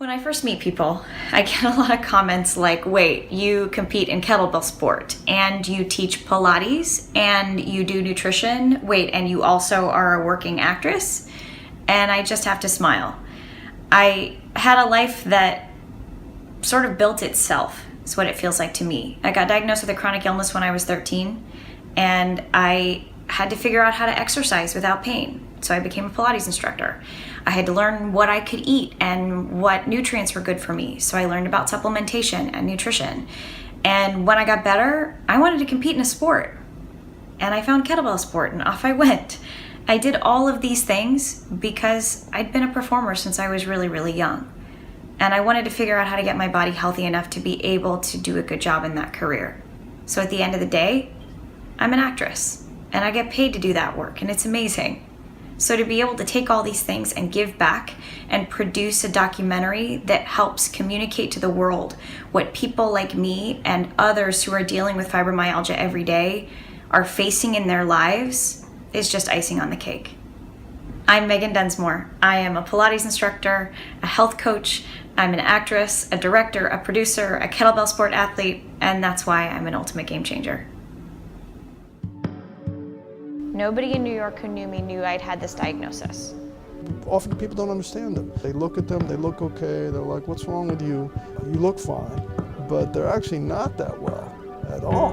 When I first meet people, I get a lot of comments like, wait, you compete in kettlebell sport and you teach Pilates and you do nutrition, wait, and you also are a working actress? And I just have to smile. I had a life that sort of built itself, is what it feels like to me. I got diagnosed with a chronic illness when I was 13, and I had to figure out how to exercise without pain. So I became a Pilates instructor. I had to learn what I could eat and what nutrients were good for me. So I learned about supplementation and nutrition. And when I got better, I wanted to compete in a sport. And I found kettlebell sport and off I went. I did all of these things because I'd been a performer since I was really, really young. And I wanted to figure out how to get my body healthy enough to be able to do a good job in that career. So at the end of the day, I'm an actress and I get paid to do that work, and it's amazing. So to be able to take all these things and give back and produce a documentary that helps communicate to the world what people like me and others who are dealing with fibromyalgia every day are facing in their lives is just icing on the cake. I'm Megan Densmore. I am a Pilates instructor, a health coach, I'm an actress, a director, a producer, a kettlebell sport athlete, and that's why I'm an ultimate game changer. Nobody in New York who knew me knew I'd had this diagnosis. Often people don't understand them. They look at them, they look okay, they're like, what's wrong with you? You look fine, but they're actually not that well at all.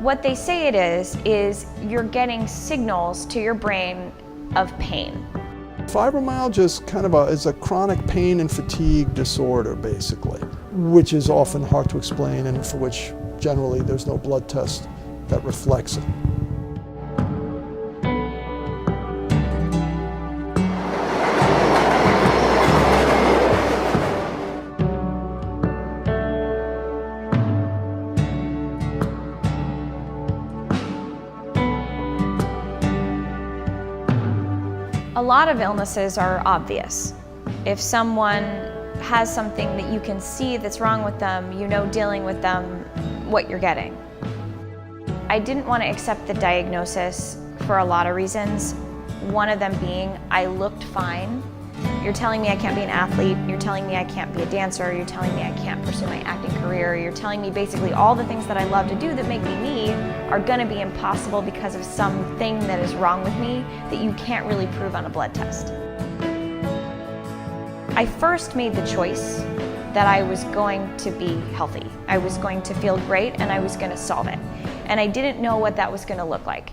What they say it is you're getting signals to your brain of pain. Fibromyalgia is kind of a chronic pain and fatigue disorder, basically, which is often hard to explain and for which generally there's no blood test that reflects it. A lot of illnesses are obvious. If someone has something that you can see that's wrong with them, you know dealing with them what you're getting. I didn't want to accept the diagnosis for a lot of reasons. One of them being I looked fine. You're telling me I can't be an athlete, you're telling me I can't be a dancer, you're telling me I can't pursue my acting career, you're telling me basically all the things that I love to do that make me me are gonna be impossible because of something that is wrong with me that you can't really prove on a blood test. I first made the choice that I was going to be healthy. I was going to feel great and I was gonna solve it. And I didn't know what that was gonna look like.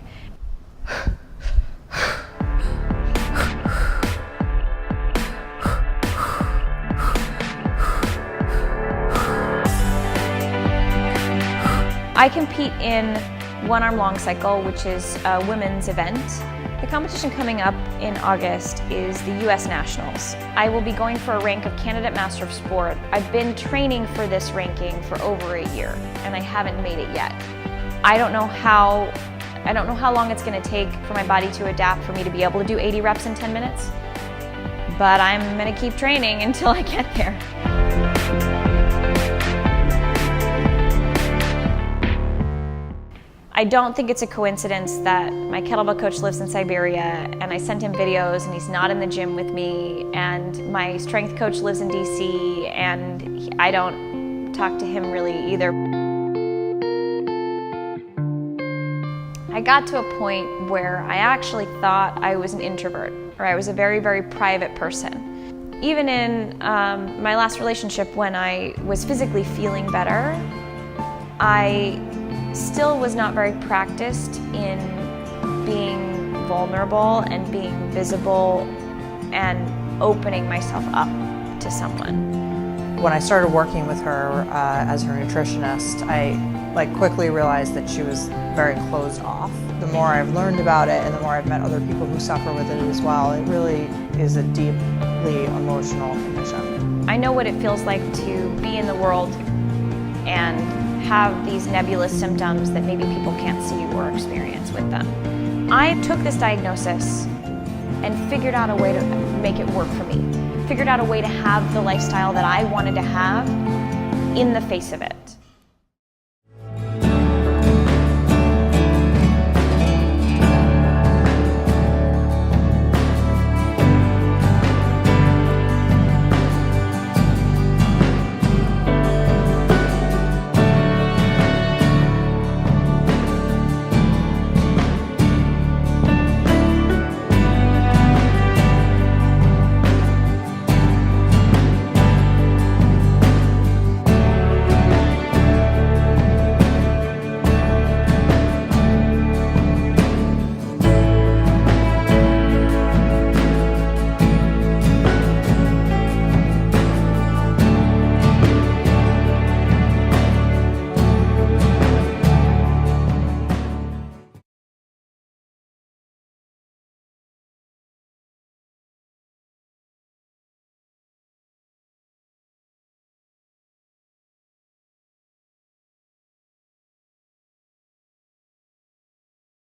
I compete in one-arm long cycle, which is a women's event. The competition coming up in August is the US Nationals. I will be going for a rank of Candidate Master of Sport. I've been training for this ranking for over a year, and I haven't made it yet. I don't know how long it's gonna take for my body to adapt for me to be able to do 80 reps in 10 minutes, but I'm gonna keep training until I get there. I don't think it's a coincidence that my kettlebell coach lives in Siberia and I sent him videos and he's not in the gym with me, and my strength coach lives in DC and I don't talk to him really either. I got to a point where I actually thought I was an introvert, or I was a very, very private person. Even in my last relationship, when I was physically feeling better, I still was not very practiced in being vulnerable and being visible and opening myself up to someone. When I started working with her as her nutritionist, I quickly realized that she was very closed off. The more I've learned about it and the more I've met other people who suffer with it as well, it really is a deeply emotional condition. I know what it feels like to be in the world and have these nebulous symptoms that maybe people can't see or experience with them. I took this diagnosis and figured out a way to make it work for me. Figured out a way to have the lifestyle that I wanted to have in the face of it.